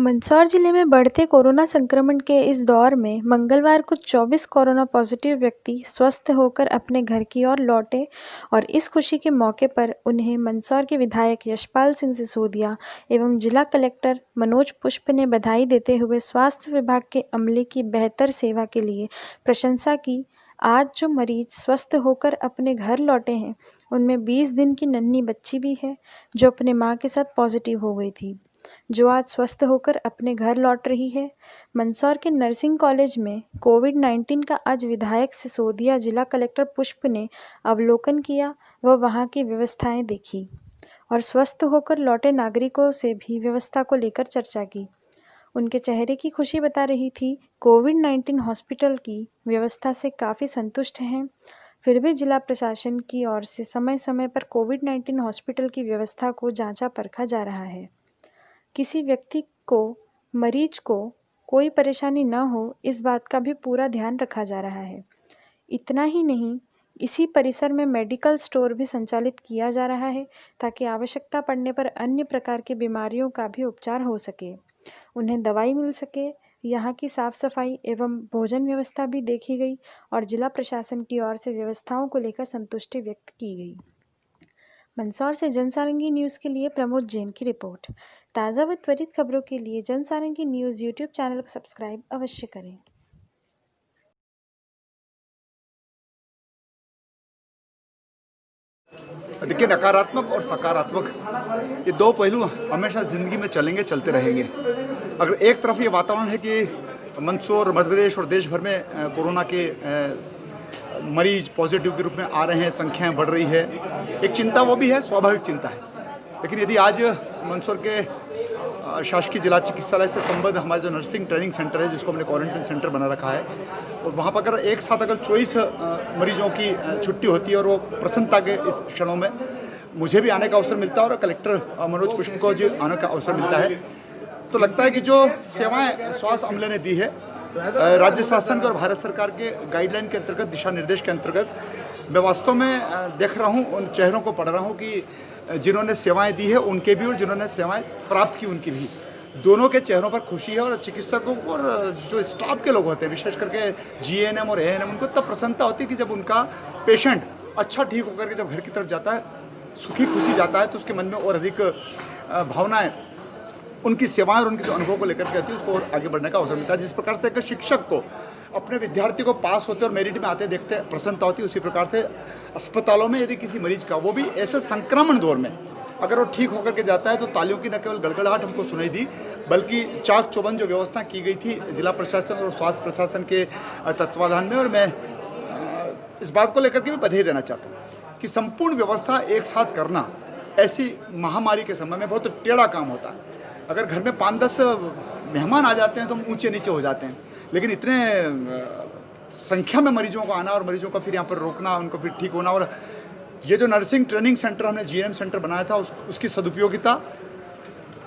मंदसौर जिले में बढ़ते कोरोना संक्रमण के इस दौर में मंगलवार को 24 कोरोना पॉजिटिव व्यक्ति स्वस्थ होकर अपने घर की ओर लौटे और इस खुशी के मौके पर उन्हें मंदसौर के विधायक यशपाल सिंह सिसोदिया एवं जिला कलेक्टर मनोज पुष्प ने बधाई देते हुए स्वास्थ्य विभाग के अमले की बेहतर सेवा के लिए प्रशंसा की। आज जो मरीज स्वस्थ होकर अपने घर लौटे हैं उनमें 20 दिन की नन्ही बच्ची भी है जो अपने मां के साथ पॉजिटिव हो गई थी, जो आज स्वस्थ होकर अपने घर लौट रही है। मंदसौर के नर्सिंग कॉलेज में कोविड-19 का आज विधायक सिसोदिया जिला कलेक्टर पुष्प ने अवलोकन किया व वहां की व्यवस्थाएं देखी और स्वस्थ होकर लौटे नागरिकों से भी व्यवस्था को लेकर चर्चा की। उनके चेहरे की खुशी बता रही थी। कोविड-19 हॉस्पिटल की व्यवस्था से काफ़ी संतुष्ट हैं, फिर भी जिला प्रशासन की ओर से समय समय पर कोविड-19 हॉस्पिटल की व्यवस्था को जांचा परखा जा रहा है। किसी व्यक्ति को, मरीज को कोई परेशानी न हो इस बात का भी पूरा ध्यान रखा जा रहा है। इतना ही नहीं, इसी परिसर में मेडिकल स्टोर भी संचालित किया जा रहा है ताकि आवश्यकता पड़ने पर अन्य प्रकार की बीमारियों का भी उपचार हो सके, उन्हें दवाई मिल सके। यहाँ की साफ सफाई एवं भोजन व्यवस्था भी देखी गई और जिला प्रशासन की ओर से व्यवस्थाओं को लेकर संतुष्टि व्यक्त की गई। मंदसौर से जनसारंगी न्यूज़ के लिए प्रमोद जैन की रिपोर्ट। ताज़ा व त्वरित खबरों के लिए जनसारंगी न्यूज़ यूट्यूब चैनल को सब्सक्राइब अवश्य करें। देखिए, नकारात्मक और सकारात्मक ये दो पहलू हमेशा ज़िंदगी में चलेंगे, चलते रहेंगे। अगर एक तरफ ये वातावरण है कि मंदसौर, मध्य प्रदेश और देश भर में कोरोना के मरीज पॉजिटिव के रूप में आ रहे हैं, संख्याएं बढ़ रही है, एक चिंता वो भी है, स्वाभाविक चिंता है। लेकिन यदि आज मंदसौर के शासकीय जिला चिकित्सालय से संबद्ध हमारा जो नर्सिंग ट्रेनिंग सेंटर है, जिसको हमने क्वारंटाइन सेंटर बना रखा है, और वहाँ पर अगर एक साथ 24 मरीजों की छुट्टी होती है और वो प्रसन्नता के इस क्षणों में मुझे भी आने का अवसर मिलता है और कलेक्टर मनोज पुष्प को जो आने का अवसर मिलता है, तो लगता है कि जो सेवाएं स्वास्थ्य अमले ने दी है राज्य शासन के और भारत सरकार के गाइडलाइन के अंतर्गत, दिशा निर्देश के अंतर्गत, मैं वास्तव में देख रहा हूँ, उन चेहरों को पढ़ रहा हूँ कि जिन्होंने सेवाएं दी है उनके भी और जिन्होंने सेवाएं प्राप्त की उनकी भी, दोनों के चेहरों पर खुशी है। और चिकित्सकों और जो स्टाफ के लोग होते हैं, विशेष करके जीएनएम और एएनएम, उनको तब प्रसन्नता होती है कि जब उनका पेशेंट अच्छा ठीक होकर के जब घर की तरफ जाता है, सुखी खुशी जाता है, तो उसके मन में और अधिक भावनाएं उनकी सेवाएं और उनके जो अनुभव को लेकर के आती है, उसको और आगे बढ़ने का अवसर मिलता है। जिस प्रकार से एक शिक्षक को अपने विद्यार्थी को पास होते और मेरिट में आते देखते प्रसन्नता होती है, उसी प्रकार से अस्पतालों में यदि किसी मरीज का, वो भी ऐसे संक्रमण दौर में, अगर वो ठीक होकर के जाता है तो तालियों की न केवल गड़गड़ाहट हमको सुनाई दी, बल्कि चाक चौबंद जो व्यवस्था की गई थी जिला प्रशासन और स्वास्थ्य प्रशासन के तत्वाधान में। और मैं इस बात को लेकर के भी बधाई देना चाहता हूँ कि संपूर्ण व्यवस्था एक साथ करना ऐसी महामारी के समय में बहुत टेढ़ा काम होता है। अगर घर में 5-10 मेहमान आ जाते हैं तो हम ऊंचे नीचे हो जाते हैं, लेकिन इतने संख्या में मरीजों को आना और मरीजों का फिर यहाँ पर रोकना, उनको फिर ठीक होना, और ये जो नर्सिंग ट्रेनिंग सेंटर हमने जीएनएम सेंटर बनाया था उसकी सदुपयोगिता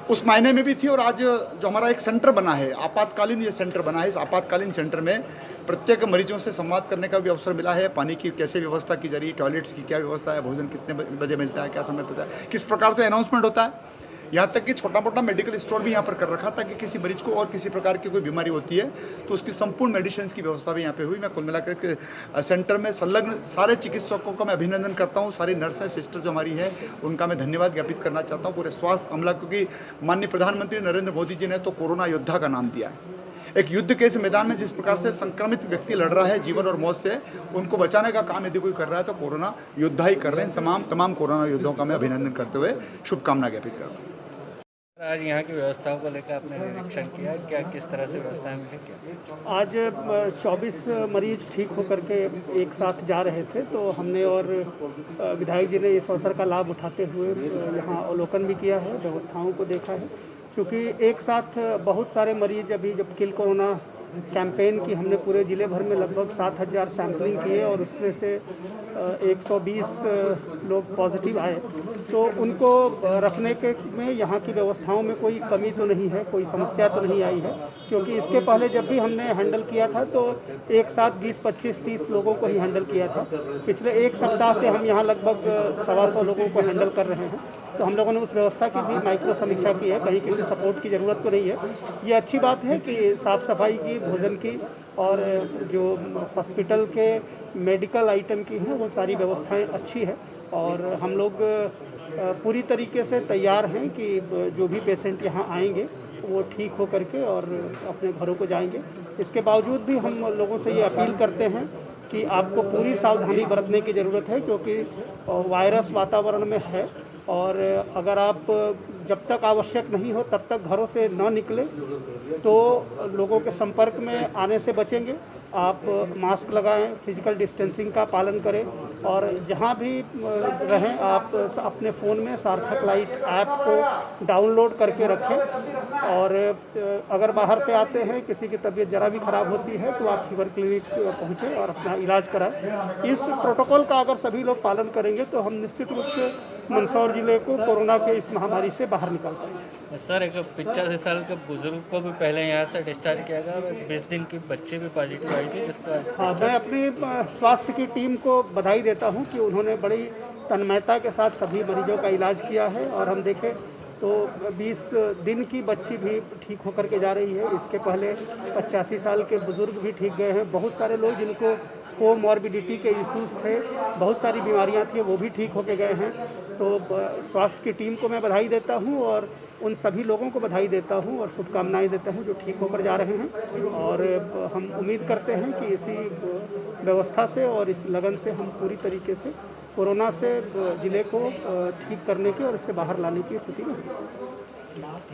उस मायने में भी थी। और आज जो हमारा एक सेंटर बना है, आपातकालीन ये सेंटर बना है, इस आपातकालीन सेंटर में प्रत्येक मरीजों से संवाद करने का भी अवसर मिला है। पानी की कैसे व्यवस्था की जा रही है, टॉयलेट्स की क्या व्यवस्था है, भोजन कितने बजे मिलता है, क्या समय होता है, किस प्रकार से अनाउंसमेंट होता है। यहाँ तक कि छोटा मोटा मेडिकल स्टोर भी यहाँ पर कर रखा था कि किसी मरीज को और किसी प्रकार की कोई बीमारी होती है तो उसकी संपूर्ण मेडिसिन की व्यवस्था भी यहाँ पे हुई। मैं कुल मिलाकर के सेंटर में संलग्न सारे चिकित्सकों का मैं अभिनंदन करता हूँ, सारी नर्सें सिस्टर जो हमारी है उनका मैं धन्यवाद ज्ञापित करना चाहता हूँ, पूरे स्वास्थ्य अमला, क्योंकि माननीय प्रधानमंत्री नरेंद्र मोदी जी ने तो कोरोना योद्धा का नाम दिया है। एक युद्ध के इस मैदान में जिस प्रकार से संक्रमित व्यक्ति लड़ रहा है जीवन और मौत से, उनको बचाने का काम यदि कोई कर रहा है तो कोरोना योद्धा ही कर रहे हैं। तमाम कोरोना योद्धाओं का मैं अभिनंदन करते हुए शुभकामना ज्ञापित करता हूँ। आज यहाँ की व्यवस्थाओं को लेकर आपने निरीक्षण किया, क्या किस तरह से व्यवस्थाएं मिली? क्या आज 24 मरीज ठीक होकर के एक साथ जा रहे थे, तो हमने और विधायक जी ने इस अवसर का लाभ उठाते हुए यहाँ अवलोकन भी किया है, व्यवस्थाओं को देखा है। क्योंकि एक साथ बहुत सारे मरीज अभी जब किल कोरोना कैंपेन की हमने पूरे ज़िले भर में लगभग 7,000 सैंपलिंग किए और उसमें से 120 लोग पॉजिटिव आए। तो उनको रखने के में यहाँ की व्यवस्थाओं में कोई कमी तो नहीं है, कोई समस्या तो नहीं आई है, क्योंकि इसके पहले जब भी हमने हैंडल किया था तो एक साथ 20, 25, 30 लोगों को ही हैंडल किया था। पिछले एक सप्ताह से हम यहाँ लगभग 125 लोगों को हैंडल कर रहे हैं। तो हम लोगों ने उस व्यवस्था की भी माइक्रो समीक्षा की है, कहीं किसी सपोर्ट की ज़रूरत तो नहीं है। ये अच्छी बात है कि साफ़ सफाई की, भोजन की और जो हॉस्पिटल के मेडिकल आइटम की हैं वो सारी व्यवस्थाएं अच्छी है और हम लोग पूरी तरीके से तैयार हैं कि जो भी पेशेंट यहाँ आएंगे वो ठीक हो करके और अपने घरों को जाएंगे। इसके बावजूद भी हम लोगों से ये अपील करते हैं कि आपको पूरी सावधानी बरतने की ज़रूरत है, क्योंकि वायरस वातावरण में है और अगर आप जब तक आवश्यक नहीं हो तब तक घरों से न निकलें तो लोगों के संपर्क में आने से बचेंगे। आप मास्क लगाएं, फिजिकल डिस्टेंसिंग का पालन करें और जहां भी रहें आप अपने फ़ोन में सार्थक लाइट ऐप को डाउनलोड करके रखें और अगर बाहर से आते हैं, किसी की तबीयत ज़रा भी ख़राब होती है तो आप फीवर क्लिनिक पहुँचें और अपना इलाज कराएं। इस प्रोटोकॉल का अगर सभी लोग पालन करेंगे तो हम निश्चित रूप से मंदसौर जिले को कोरोना के इस महामारी से बाहर निकाल पाएंगे। सर, एक 85 साल के बुजुर्ग को भी पहले यहाँ से डिस्चार्ज किया गया, 20 दिन की बच्चे भी पॉजिटिव आई थी जिसका। हाँ, मैं अपनी स्वास्थ्य की टीम को बधाई देता हूँ कि उन्होंने बड़ी तन्मयता के साथ सभी मरीजों का इलाज किया है और हम देखें तो 20 दिन की बच्ची भी ठीक होकर के जा रही है। इसके पहले 85 साल के बुज़ुर्ग भी ठीक गए हैं। बहुत सारे लोग जिनको कोमॉर्बिडिटी के इश्यूज़ थे, बहुत सारी बीमारियां थी, वो भी ठीक होके गए हैं। तो स्वास्थ्य की टीम को मैं बधाई देता हूं और उन सभी लोगों को बधाई देता हूं और शुभकामनाएं देता हूं जो ठीक होकर जा रहे हैं और हम उम्मीद करते हैं कि इसी व्यवस्था से और इस लगन से हम पूरी तरीके से कोरोना से ज़िले को ठीक करने की और इससे बाहर लाने की स्थिति में हैं।